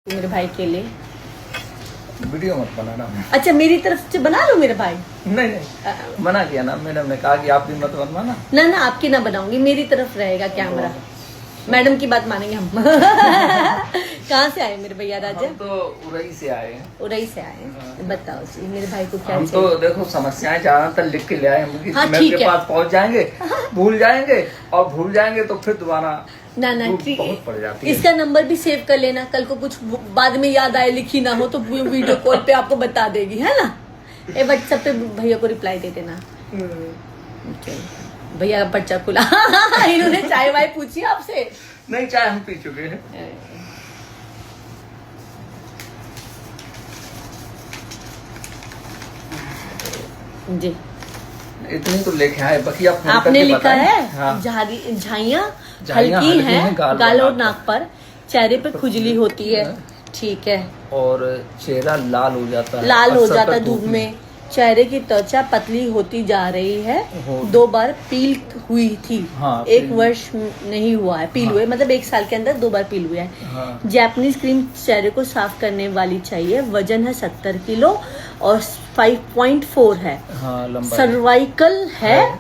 मेरे भाई के लिए वीडियो मत बनाना। अच्छा मेरी तरफ से बना लो मेरे भाई। नहीं मना किया ना मैडम ने, कहा कि आप भी मत बनवाना। ना आपकी ना बनाऊंगी, मेरी तरफ रहेगा कैमरा। मैडम की बात मानेंगे हम। कहाँ से आए मेरे भैया राजा? हम तो उरई से आए हैं। उरई से आए हैं। बताओ जी मेरे भाई को क्या हम चाहिए? तो देखो समस्याएं ज्यादातर लिख के ले आए हैं। हाँ, मेरे ठीक के है। पास पहुंच जाएंगे, भूल जाएंगे और भूल जाएंगे तो फिर दोबारा ना बहुत पड़ जाती है। इसका नंबर भी सेव कर लेना, कल को कुछ बाद में याद आए लिखी ना हो तो वीडियो कॉल पे आपको बता देगी, है ना? ए व्हाट्सएप पे भैया को रिप्लाई दे देना। भैया का पर्चा खुला। इन्होंने चाय वाय पूछी आपसे? नहीं, चाय हम पी चुके हैं। जी इतनी तो लेके आए, बाकी आप आपने लिखा है हाँ। झाइयाँ झाइयाँ हल्की हल्की हैं हैं, गाल और नाक पर, चेहरे पे खुजली होती है, ठीक है, और चेहरा लाल हो जाता है, लाल हो अक्सर जाता है कर धूप में, चेहरे की त्वचा पतली होती जा रही है, हो। 2 बार पील हुई थी, हाँ, 1 पील। वर्ष नहीं हुआ है पील हाँ। हुए, मतलब 1 साल के अंदर 2 बार पील हुआ है। हाँ। जैपनीज क्रीम चेहरे को साफ करने वाली चाहिए, वजन है 70 किलो और 5.4 है, हाँ, लंबा सर्वाइकल है,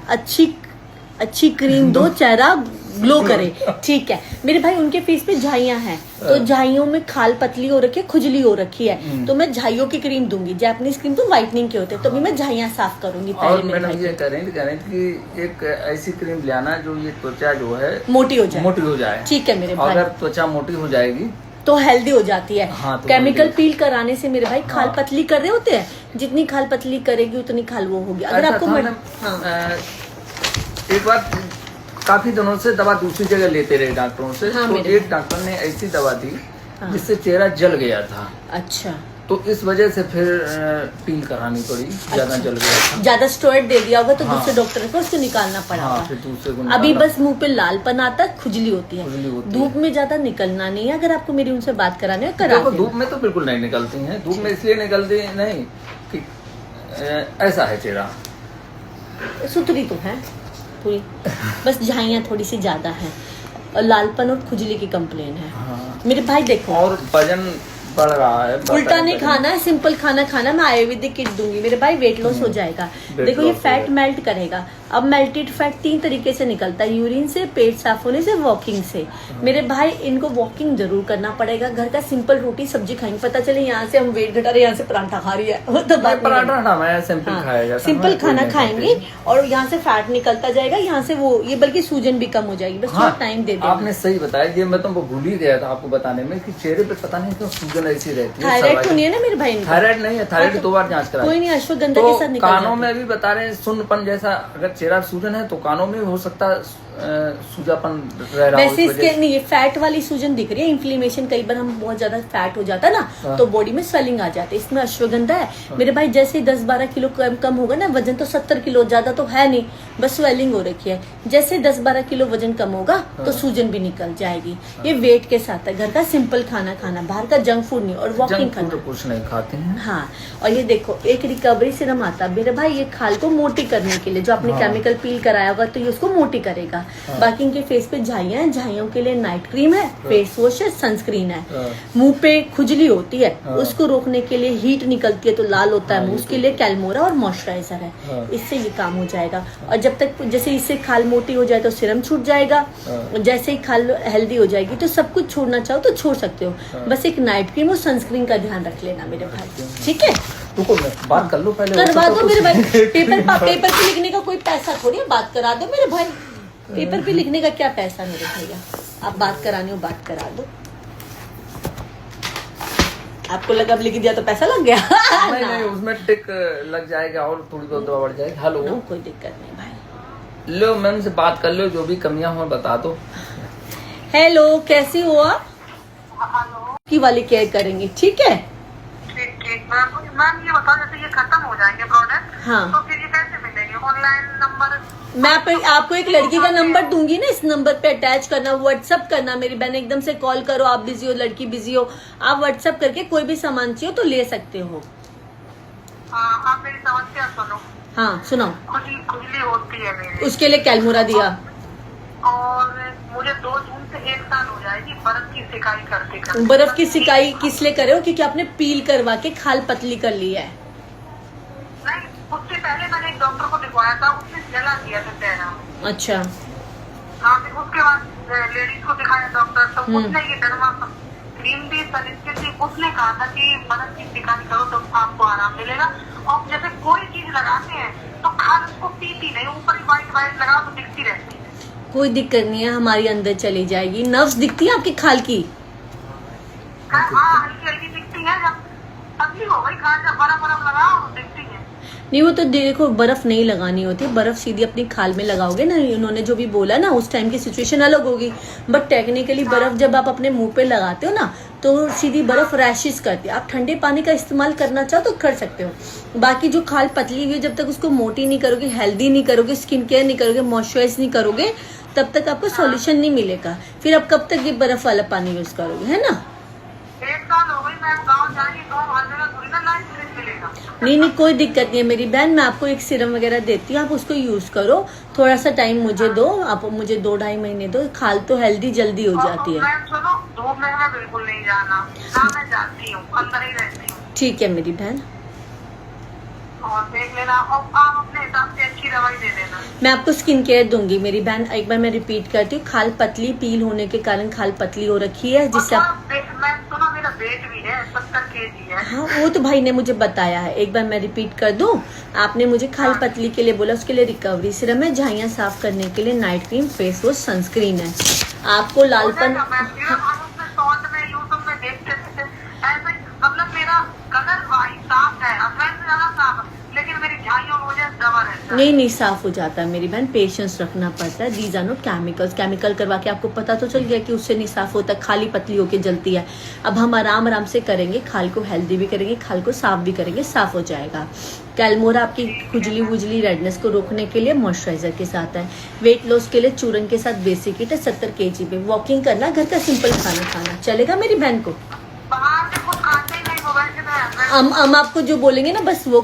अच्छी क्रीम दो, चेहरा ग्लो करे, ठीक है मेरे भाई। उनके फेस पे झाइयाँ हैं, तो झाइयों में खाल पतली हो रखी है, खुजली हो रखी है, तो मैं झाइयों की क्रीम दूंगी। जैपनीज क्रीम तो व्हाइटनिंग के होते हैं, तो अभी मैं झाइयाँ साफ करूंगी और पहले मेरे मैडम भाई ये करें कि एक ऐसी क्रीम लाना जो ये त्वचा जो है मोटी हो जाए, ठीक है मेरे भाई। अगर त्वचा मोटी हो जाएगी तो हेल्दी हो जाती है। हाँ, तो केमिकल हेल्दी। पील कराने से मेरे भाई खाल हाँ। पतली कर रहे होते हैं, जितनी खाल पतली करेगी उतनी खाल वो होगी। अगर ऐसा आपको था ना, हाँ। एक बार काफी दिनों से दवा दूसरी जगह लेते रहे डॉक्टरों से, हाँ, तो मेरे एक डॉक्टर ने ऐसी दवा दी हाँ। जिससे चेहरा जल गया था, अच्छा, तो इस वजह से फिर पील करानी पड़ी, ज्यादा जल गया था। ज्यादा स्टेरॉइड दे दिया होगा तो हाँ। दूसरे डॉक्टर को उसको निकालना पड़ा हाँ, होगा। फिर दूसरे को अभी निकालना। बस मुंह पे लालपन आता है, खुजली होती है, खुजली होती धूप में ज्यादा निकलना नहीं है। अगर आपको मेरी उनसे बात करानी है करा देखो देना। धूप में तो बिल्कुल नहीं निकलती हैं, धूप में इसलिए निकलती नहीं कि ऐसा है चेहरा। सुथरी तो है पूरी, बस झाइयाँ थोड़ी सी ज्यादा है और लालपन और खुजली की कंप्लेन है। हाँ। मेरे भाई देखो, और वजन बढ़ रहा है, उल्टा नहीं खाना है, सिंपल खाना खाना। मैं आयुर्वेदिक किट दूंगी मेरे भाई, वेट लॉस हो जाएगा। देखो ये फैट मेल्ट करेगा। अब मेल्टेड फैट 3 तरीके से निकलता है, यूरिन से, पेट साफ होने से, वॉकिंग से। मेरे भाई इनको वॉकिंग जरूर करना पड़ेगा। घर का सिंपल रोटी सब्जी खाएंगे, पता चले यहाँ से हम वेट घटा रहे, यहाँ से पराठा खा रही है, वो तो बात नहीं है। पराठा मैं सिंपल खाया जाता है, सिंपल खाना खाएंगे और यहाँ से फैट निकलता जाएगा, यहाँ से वो ये बल्कि सूजन भी कम हो जाएगी। बस थोड़ा टाइम दे देना। आपने सही बताया, ये मैं तुमको भूल ही गया था आपको बताने में कि चेहरे पे पता नहीं क्यों सूजन ऐसी रहती है। थायराइड तो नहीं है ना मेरे भाई इनको? थायराइड नहीं है, थायराइड 2 बार जांच करा। कोई नहीं, अश्वगंधा तो के साथ निकल कानों जाता में है। भी बता रहे हैं सुन्नपन जैसा, अगर चेहरा सूजन है तो कानों में भी हो सकता है सूजापन रह रहा हो। वैसे इसके नहीं, ये फैट वाली सूजन दिख रही है, इन्फ्लेमेशन। कई बार हम बहुत ज्यादा फैट हो जाता है ना, तो बॉडी में स्वेलिंग आ जाती है। इसमें अश्वगंधा है मेरे भाई। जैसे 10-12 किलो कम होगा ना वजन, तो 70 किलो, ज्यादा तो है नहीं, बस स्वेलिंग हो रखी है। जैसे 10-12 किलो वजन कम होगा तो सूजन भी निकल जाएगी। ये वेट के साथ है। घर का सिंपल खाना खाना, बाहर का जंक फूड नहीं, और वॉकिंग करना। तो कुछ नहीं खाते हैं। हाँ, और ये देखो एक रिकवरी सिरम आता है मेरे भाई, ये खाल को मोटी करने के लिए, जो आपने केमिकल पील कराया होगा तो ये उसको मोटी करेगा। बाकी इनके फेस पे झाइयाँ हैं, झाइयों के लिए नाइट क्रीम है, फेस वॉश है, सनस्क्रीन है। मुंह पे खुजली होती है, उसको रोकने के लिए, हीट निकलती है तो लाल होता है मुंह, उसके लिए कैल्मोरा और मॉइस्चराइजर है। इससे ये काम हो जाएगा। और जब तक जैसे इससे खाल मोटी हो जाए तो सिरम छूट जाएगा, जैसे ही खाल हेल्दी हो जाएगी तो सब कुछ छोड़ना चाहो तो छोड़ सकते हो। बस एक नाइट क्रीम और सनस्क्रीन का ध्यान रख लेना मेरे भाई, ठीक है? रुको मैं बात कर लो पहले। करवा दो मेरे भाई। पेपर पे लिखने का कोई पैसा थोड़ी है, बात करा दो मेरे भाई। पेपर पे लिखने का क्या पैसा मेरे भैया, आप बात कराने हो बात करा दो। आपको लगा अब लिख दिया तो पैसा लग गया? नहीं, उसमें टिक लग जाएगा और थोड़ी बहुत दवा बढ़ जाएगी। हेलो, कोई दिक्कत नहीं भाई। लो मैम से बात कर लो, जो भी कमियां हो बता दो। हेलो, कैसी हो आप? की वाली केयर करेंगे, ठीक है? ठीक। मैम ये बताओ, जैसे ये खत्म हो जाएंगे प्रोडक्ट, हाँ, तो फिर ये कैसे मिलेंगे? Online number? मैं आपको एक लड़की का नंबर दूंगी ना, इस नंबर पे अटैच करना, व्हाट्सअप करना। मेरी बहन एकदम से कॉल करो, आप बिजी हो, लड़की बिजी हो, आप व्हाट्सअप करके कोई भी सामान चाहिए तो ले सकते हो। हाँ, आप मेरी समस्या सुनो। हाँ सुनाओ। खुजली होती है मेरी, उसके लिए कैल्मोरा दिया। और मुझे 2 जून से 1 साल हो जाएगी बर्फ की सिकाई करते करते। बर्फ की सिकाई किस लिए करे हो? क्योंकि आपने पील करवा के खाल पतली कर ली है। नहीं, उससे पहले मैंने एक डॉक्टर को दिखवाया था, उसने जला दिया था चेहरा में। अच्छा। हाँ, फिर उसके बाद लेडीज को दिखाया डॉक्टर, तो उसने ये डरमा क्रीम दी, सनस्क्रीन दी। उसने कहा था कि बर्फ की सिकाई करो तो आपको आराम मिलेगा। और जैसे कोई चीज लगाते हैं तो खाल उसको पीती नहीं, ऊपर ही व्हाइट व्हाइट लगाओ तो दिखती रहती है। कोई दिक्कत नहीं है, हमारी अंदर चली जाएगी। नर्व्स दिखती है आपकी खाल की? हाँ, हल्की हल्की दिखती है। जब पतली हो गई खाल, जब बर्फ लगाओ तो दिखती है। नहीं, वो तो देखो बर्फ नहीं लगानी होती, बर्फ सीधी अपनी खाल में लगाओगे ना। उन्होंने जो भी बोला ना, उस टाइम की सिचुएशन अलग होगी, बट टेक्निकली बर्फ जब आप अपने मुंह पे लगाते हो ना, तो सीधी बर्फ रैशेस करती है। आप ठंडे पानी का इस्तेमाल करना चाहो तो कर सकते हो। बाकी जो खाल पतली हुई है, जब तक उसको मोटी नहीं करोगे, हेल्दी नहीं करोगे, स्किन केयर नहीं करोगे, मॉइस्चराइज नहीं करोगे, तब तक आपको सॉल्यूशन नहीं मिलेगा। फिर आप कब तक ये बर्फ वाला पानी यूज करोगे, है ना? 1 साल हो गई, मैं गाँव जाएंगी तो हर जगह थोड़ी ना लाइफ मिलेगा। नहीं, कोई दिक्कत नहीं है मेरी बहन। मैं आपको एक सीरम वगैरह देती हूँ, आप उसको यूज करो। थोड़ा सा टाइम मुझे दो, आप मुझे 2-2.5 महीने दो। खाल तो हेल्दी जल्दी हो जाती है। मैम सुनो, धूप में मैं बिल्कुल नहीं जाना ना, मैं जाती हूँ, अंदर ही रहती हूँ। ठीक है मेरी बहन, और देख लेना, और आप अपने हिसाब से अच्छी दवाई दे देना। मैं आपको स्किन केयर दूंगी मेरी बहन। एक बार मैं रिपीट करती हूँ, खाल पतली पील होने के कारण खाल पतली हो रखी है, जिससे आप... मैं सुनो, मेरा वेट भी है 70 kg है। हाँ, वो तो भाई ने मुझे बताया है। एक बार मैं रिपीट कर दूं, आपने मुझे खाल पतली के लिए बोला, उसके लिए रिकवरी सिरम है, झाइयाँ साफ करने के लिए night cream, face wash, sunscreen है। आपको लालपन... शॉर्ट में यूट्यूब में देखते थे ऐसे, मतलब मेरा कलर वाइट साफ है, अफेयर से ज्यादा साफ है, लेकिन मेरी झाइयों की वजह से दबा रहता है। नहीं, साफ हो जाता है मेरी बहन। पेशेंस रखना पड़ता है। These are not chemicals. Chemical करवा के आपको पता तो चल गया कि उससे नहीं साफ होता, खाली पतली होके जलती है। अब हम आराम आराम से करेंगे, खाल को हेल्दी भी करेंगे, खाल को साफ भी करेंगे, साफ हो जाएगा। कैलमोरा आपकी खुजली वुजली रेडनेस को रोकने के लिए मॉइस्चराइजर के साथ है। वेट लॉस के लिए चूरन के साथ बेसिक किट है 70 kg पे। वॉकिंग करना, घर का सिंपल खाना खाना, चलेगा मेरी बहन को? बाहर से कुछ खाते ही नहीं, मोबाइल से हम आपको जो बोलेंगे ना, बस वो